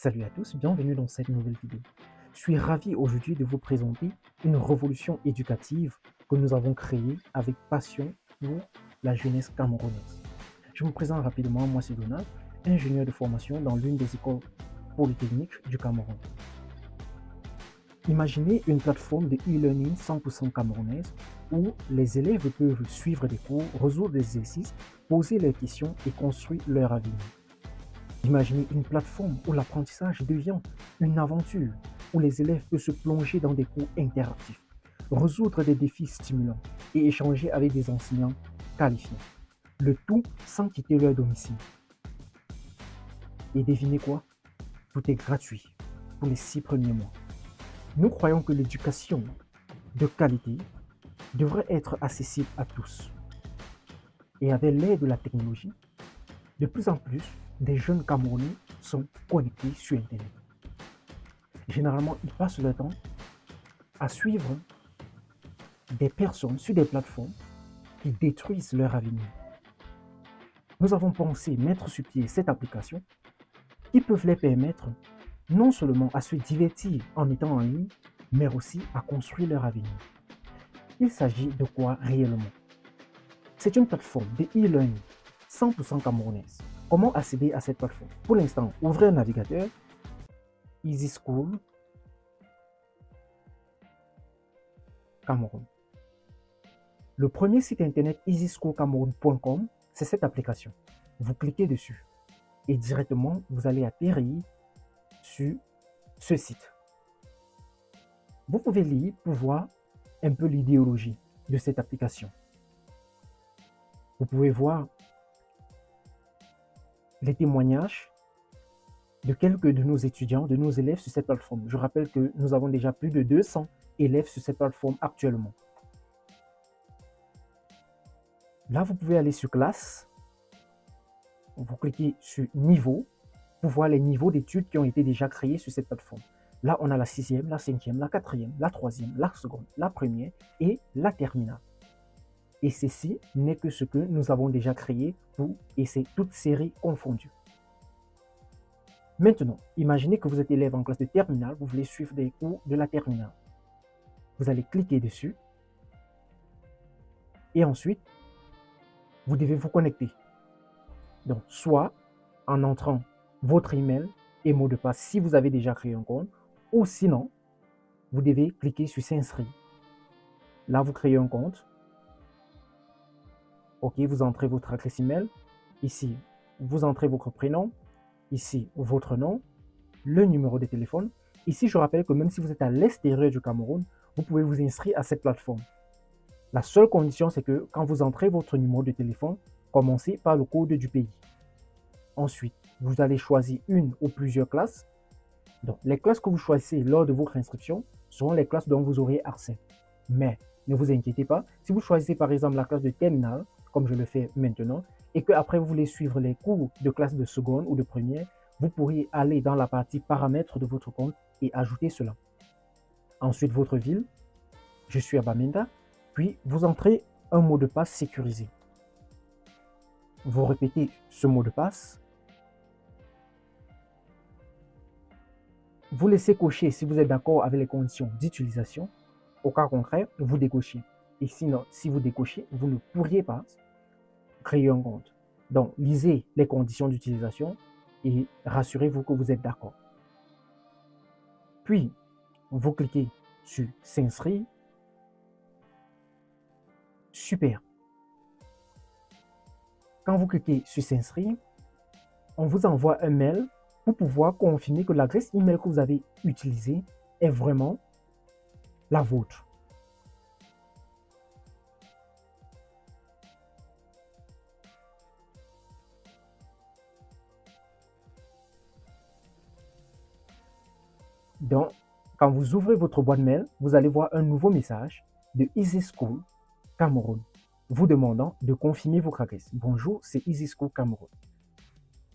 Salut à tous, bienvenue dans cette nouvelle vidéo. Je suis ravi aujourd'hui de vous présenter une révolution éducative que nous avons créée avec passion pour la jeunesse camerounaise. Je me présente rapidement, moi c'est Donald, ingénieur de formation dans l'une des écoles polytechniques du Cameroun. Imaginez une plateforme de e-learning 100% camerounaise où les élèves peuvent suivre des cours, résoudre des exercices, poser leurs questions et construire leur avenir. Imaginez une plateforme où l'apprentissage devient une aventure, où les élèves peuvent se plonger dans des cours interactifs, résoudre des défis stimulants et échanger avec des enseignants qualifiés. Le tout sans quitter leur domicile. Et devinez quoi? Tout est gratuit pour les 6 premiers mois. Nous croyons que l'éducation de qualité devrait être accessible à tous. Et avec l'aide de la technologie, de plus en plus, des jeunes Camerounais sont connectés sur Internet. Généralement, ils passent leur temps à suivre des personnes sur des plateformes qui détruisent leur avenir. Nous avons pensé mettre sur pied cette application qui peut les permettre non seulement à se divertir en étant en ligne, mais aussi à construire leur avenir. Il s'agit de quoi réellement? C'est une plateforme de e-learning 100% camerounaise. Comment accéder à cette plateforme? Pour l'instant, ouvrez un navigateur, Easy School Cameroun. Le premier site internet easyschoolcameroun.com, c'est cette application. Vous cliquez dessus et directement, vous allez atterrir sur ce site. Vous pouvez lire pour voir un peu l'idéologie de cette application. Vous pouvez voir les témoignages de quelques de nos étudiants, de nos élèves sur cette plateforme. Je rappelle que nous avons déjà plus de 200 élèves sur cette plateforme actuellement. Là, vous pouvez aller sur classe. Vous cliquez sur niveau pour voir les niveaux d'études qui ont été déjà créés sur cette plateforme. Là, on a la 6e, la 5e, la 4e, la 3e, la seconde, la première et la terminale. Et ceci n'est que ce que nous avons déjà créé et c'est toutes séries confondues. Maintenant, imaginez que vous êtes élève en classe de terminale, vous voulez suivre des cours de la terminale. Vous allez cliquer dessus et ensuite, vous devez vous connecter. Donc, soit en entrant votre email et mot de passe si vous avez déjà créé un compte, ou sinon, vous devez cliquer sur s'inscrire. Là, vous créez un compte. OK, vous entrez votre adresse email. Ici, vous entrez votre prénom. Ici, votre nom, le numéro de téléphone. Ici, je rappelle que même si vous êtes à l'extérieur du Cameroun, vous pouvez vous inscrire à cette plateforme. La seule condition, c'est que quand vous entrez votre numéro de téléphone, commencez par le code du pays. Ensuite, vous allez choisir une ou plusieurs classes. Donc, les classes que vous choisissez lors de votre inscription seront les classes dont vous aurez accès. Mais ne vous inquiétez pas, si vous choisissez par exemple la classe de terminale, comme je le fais maintenant, et qu'après vous voulez suivre les cours de classe de seconde ou de première, vous pourriez aller dans la partie paramètres de votre compte et ajouter cela. Ensuite, votre ville, je suis à Bamenda, puis vous entrez un mot de passe sécurisé. Vous répétez ce mot de passe. Vous laissez cocher si vous êtes d'accord avec les conditions d'utilisation. Au cas contraire, vous décochez. Et sinon, si vous décochez, vous ne pourriez pas créer un compte. Donc, lisez les conditions d'utilisation et rassurez-vous que vous êtes d'accord. Puis, vous cliquez sur s'inscrire. Super. Quand vous cliquez sur s'inscrire, on vous envoie un mail pour pouvoir confirmer que l'adresse email que vous avez utilisée est vraiment la vôtre. Donc, quand vous ouvrez votre boîte mail, vous allez voir un nouveau message de Easy School Cameroun vous demandant de confirmer votre adresse. Bonjour, c'est Easy School Cameroun.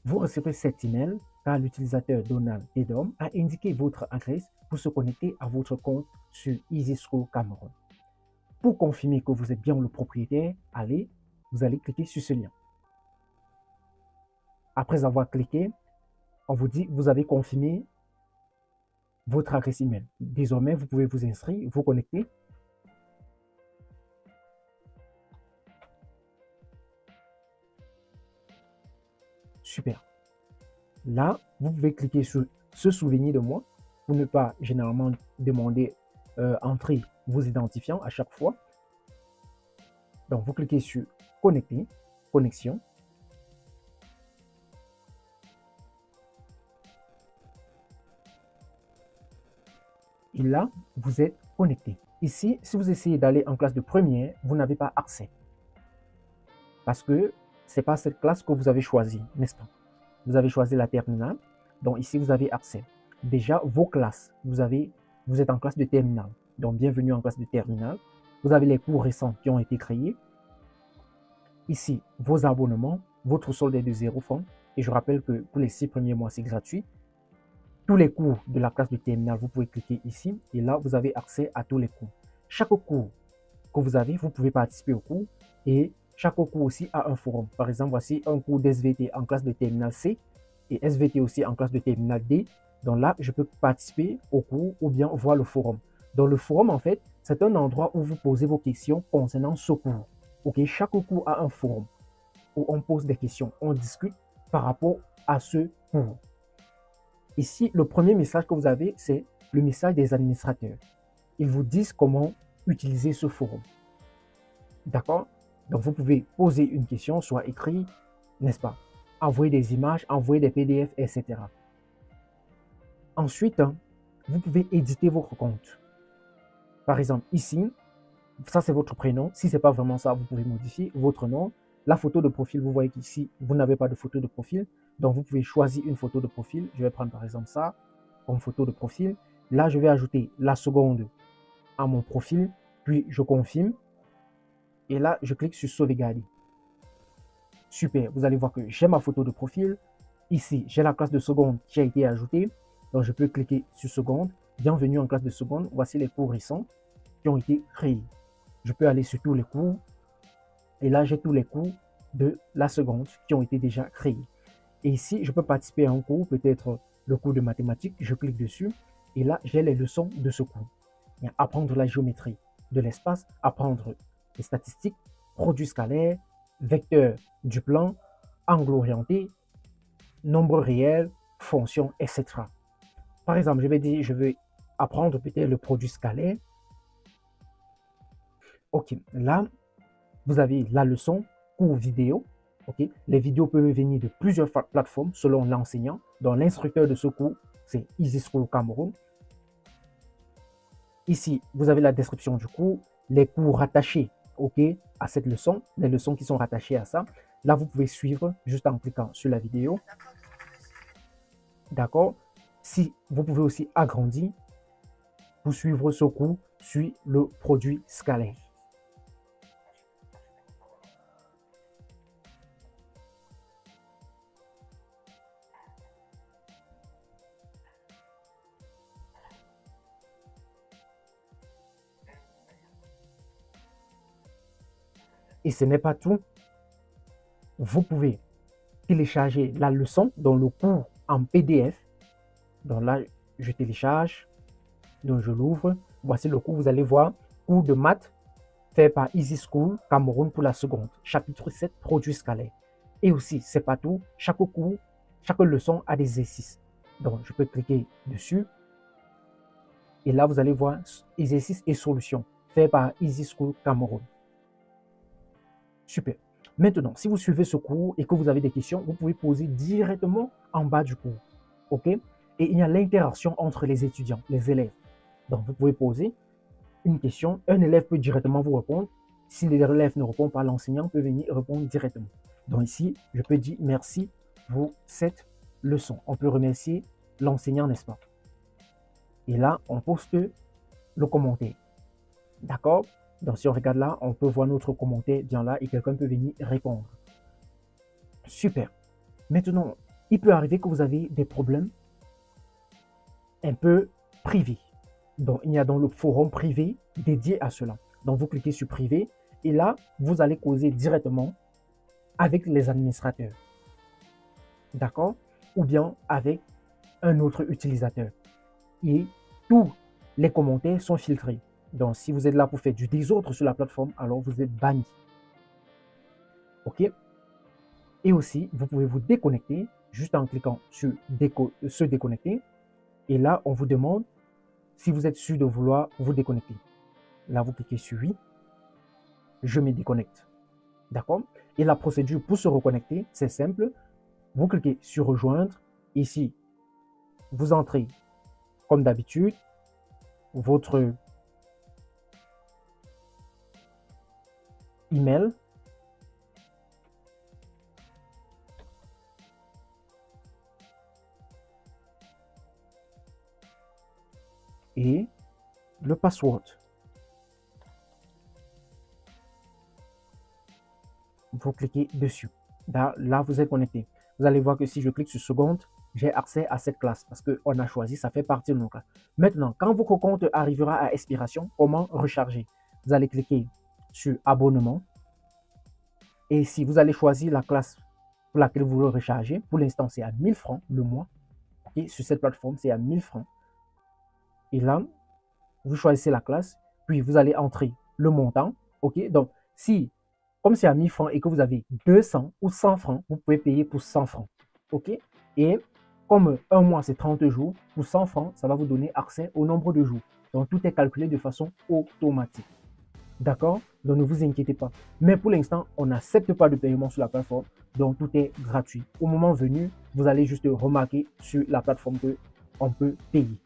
Vous recevrez cet email car l'utilisateur Donald Edom a indiqué votre adresse pour se connecter à votre compte sur Easy School Cameroun. Pour confirmer que vous êtes bien le propriétaire, vous allez cliquer sur ce lien. Après avoir cliqué, on vous dit, vous avez confirmé votre adresse email. Désormais, vous pouvez vous inscrire, vous connecter. Super. Là, vous pouvez cliquer sur « Se souvenir de moi » pour ne pas généralement demander entrer vos identifiants à chaque fois. Donc, vous cliquez sur « Connecter »,« Connexion ». Et là, vous êtes connecté. Ici, si vous essayez d'aller en classe de première, vous n'avez pas accès. Parce que ce n'est pas cette classe que vous avez choisie, n'est-ce pas? Vous avez choisi la terminale. Donc ici, vous avez accès. Déjà, vos classes, vous êtes en classe de terminale. Donc, bienvenue en classe de terminale. Vous avez les cours récents qui ont été créés. Ici, vos abonnements, votre solde est de 0 francs. Et je rappelle que pour les 6 premiers mois, c'est gratuit. Tous les cours de la classe de terminale, vous pouvez cliquer ici. Et là, vous avez accès à tous les cours. Chaque cours que vous avez, vous pouvez participer au cours. Et chaque cours aussi a un forum. Par exemple, voici un cours d'SVT en classe de terminale C et SVT aussi en classe de terminale D. Donc là, je peux participer au cours ou bien voir le forum. Dans le forum, en fait, c'est un endroit où vous posez vos questions concernant ce cours. Ok, chaque cours a un forum où on pose des questions, on discute par rapport à ce cours. Ici, le premier message que vous avez, c'est le message des administrateurs. Ils vous disent comment utiliser ce forum. D'accord? Donc, vous pouvez poser une question, soit écrit, n'est-ce pas? Envoyer des images, envoyer des PDF, etc. Ensuite, vous pouvez éditer votre compte. Par exemple, ici, ça c'est votre prénom. Si ce n'est pas vraiment ça, vous pouvez modifier votre nom. La photo de profil, vous voyez qu'ici, vous n'avez pas de photo de profil. Donc, vous pouvez choisir une photo de profil. Je vais prendre par exemple ça comme photo de profil. Là, je vais ajouter la seconde à mon profil. Puis, je confirme. Et là, je clique sur sauvegarder. Super, vous allez voir que j'ai ma photo de profil. Ici, j'ai la classe de seconde qui a été ajoutée. Donc, je peux cliquer sur seconde. Bienvenue en classe de seconde. Voici les cours récents qui ont été créés. Je peux aller sur tous les cours. Et là, j'ai tous les cours de la seconde qui ont été déjà créés. Et ici, je peux participer à un cours, peut-être le cours de mathématiques. Je clique dessus. Et là, j'ai les leçons de ce cours. Apprendre la géométrie de l'espace, apprendre les statistiques, produits scalaires, vecteurs du plan, angle orienté, nombre réel, fonction, etc. Par exemple, je vais dire, je veux apprendre peut-être le produit scalaire. Ok, là, vous avez la leçon, cours vidéo. Ok, les vidéos peuvent venir de plusieurs plateformes selon l'enseignant. Donc, l'instructeur de ce cours, c'est Easy School Cameroun. Ici, vous avez la description du cours, les cours rattachés à cette leçon, les leçons qui sont rattachées à ça. Là, vous pouvez suivre juste en cliquant sur la vidéo. D'accord? Si vous pouvez aussi agrandir pour suivre ce cours sur le produit scalaire. Et ce n'est pas tout. Vous pouvez télécharger la leçon dans le cours en PDF. Donc là, je télécharge, donc je l'ouvre. Voici le cours, vous allez voir, cours de maths fait par Easy School Cameroun pour la seconde. Chapitre 7, produits scalaires. Et aussi, c'est pas tout, chaque cours, chaque leçon a des exercices. Donc, je peux cliquer dessus. Et là, vous allez voir exercices et solutions fait par Easy School Cameroun. Super. Maintenant, si vous suivez ce cours et que vous avez des questions, vous pouvez poser directement en bas du cours. OK? Et il y a l'interaction entre les étudiants, les élèves. Donc, vous pouvez poser une question. Un élève peut directement vous répondre. Si l'élève ne répond pas, l'enseignant peut venir répondre directement. Donc ici, je peux dire merci pour cette leçon. On peut remercier l'enseignant, n'est-ce pas? Et là, on poste le commentaire. D'accord? Donc, si on regarde là, on peut voir notre commentaire bien là et quelqu'un peut venir répondre. Super. Maintenant, il peut arriver que vous avez des problèmes un peu privés. Donc, il y a dans le forum privé dédié à cela. Donc, vous cliquez sur privé et là, vous allez causer directement avec les administrateurs. D'accord? Ou bien avec un autre utilisateur. Et tous les commentaires sont filtrés. Donc, si vous êtes là pour faire du désordre sur la plateforme, alors vous êtes banni. OK? Et aussi, vous pouvez vous déconnecter juste en cliquant sur se déconnecter. Et là, on vous demande si vous êtes sûr de vouloir vous déconnecter. Là, vous cliquez sur oui. Je me déconnecte. D'accord? Et la procédure pour se reconnecter, c'est simple. Vous cliquez sur rejoindre. Ici, vous entrez comme d'habitude votre email. Et le password. Vous cliquez dessus. Là, vous êtes connecté. Vous allez voir que si je clique sur seconde, j'ai accès à cette classe parce qu'on a choisi, ça fait partie de nos classes. Maintenant, quand votre compte arrivera à expiration, comment recharger? Vous allez cliquer sur abonnement. Et si vous allez choisir la classe pour laquelle vous voulez recharger, pour l'instant, c'est à 1000 francs le mois. Et sur cette plateforme, c'est à 1000 francs. Et là, vous choisissez la classe, puis vous allez entrer le montant. OK? Donc, comme c'est à 1000 francs et que vous avez 200 ou 100 francs, vous pouvez payer pour 100 francs. OK? Et comme un mois, c'est 30 jours, pour 100 francs, ça va vous donner accès au nombre de jours. Donc, tout est calculé de façon automatique. D'accord? Donc, ne vous inquiétez pas. Mais pour l'instant, on n'accepte pas de paiement sur la plateforme. Donc, tout est gratuit. Au moment venu, vous allez juste remarquer sur la plateforme qu'on peut payer.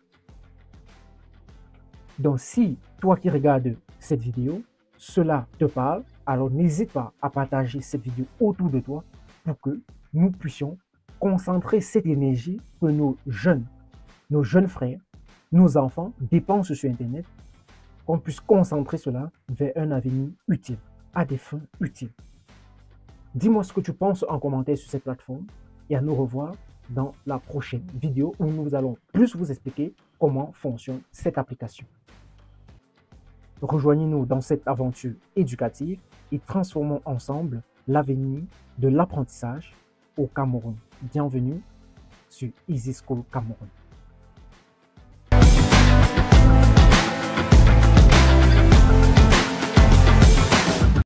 Donc, si toi qui regardes cette vidéo, cela te parle, alors n'hésite pas à partager cette vidéo autour de toi pour que nous puissions concentrer cette énergie que nos jeunes frères, nos enfants dépensent sur Internet, qu'on puisse concentrer cela vers un avenir utile, à des fins utiles. Dis-moi ce que tu penses en commentaire sur cette plateforme et à nous revoir dans la prochaine vidéo où nous allons plus vous expliquer comment fonctionne cette application. Rejoignez-nous dans cette aventure éducative et transformons ensemble l'avenir de l'apprentissage au Cameroun. Bienvenue sur Easy School Cameroun.